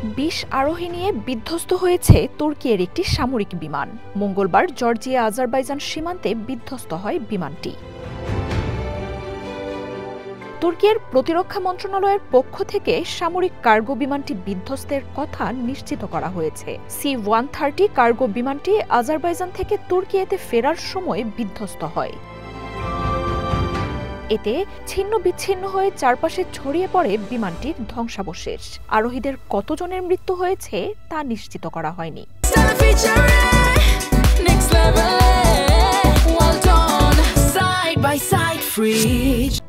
২০ আরোহী নিয়ে বিধ্বস্ত হয়েছে তুর্কির একটি সামরিক বিমান। মঙ্গলবার জর্জিয়া আজারবাইজান সীমান্তে বিধ্বস্ত হয় বিমানটি। তুর্কির প্রতিরক্ষা মন্ত্রণালয়ের পক্ষ থেকে সামরিক কার্গো বিমানটি বিধ্বস্তের কথা নিশ্চিত করা হয়েছে। C-130 কার্গো বিমানটি আজারবাইজান থেকে তুর্কিতে ফেরার সময় বিধ্বস্ত হয়। এতে ছিন্ন বিচ্ছিন্ন হয়ে চারপাশে ছড়িয়ে পড়ে বিমানটির ধ্বংসাবশেষ। আরোহীদের কতজনের মৃত্যু হয়েছে তা নিশ্চিত করা হয়নি।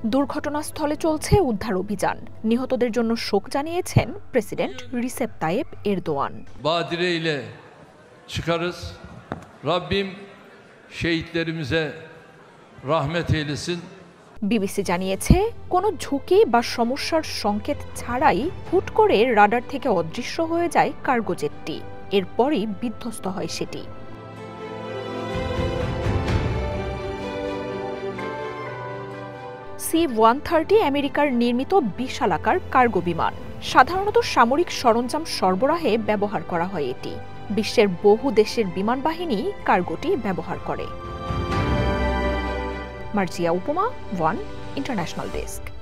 দুর্ঘটনাস্থলে চলছে উদ্ধার অভিযান। নিহতদের জন্য শোক জানিয়েছেন president Recep Tayyip Erdogan. Badire ile çıkarız. Rabbim şehitlerimize rahmet eylesin. BBC জানিয়েছে, কোনো ঝুঁকি বা সমস্যার সংকেত ছাড়াই হুট করে রাডার থেকে অদৃশ্য হয়ে যায় কার্গো জেটটি। এরপরই বিধ্বস্ত হয় সেটি। C-130 আমেরিকার নির্মিত বিশালাকার কার্গো বিমান। সাধারণত সামরিক সরঞ্জাম সরবরাহে ব্যবহার করা হয় এটি। বিশ্বের বহু দেশের বিমান বাহিনী কার্গোটি ব্যবহার করে। মার্জিয়া উপমা, ওয়ান ইন্টারন্যাশনাল ডেস্ক।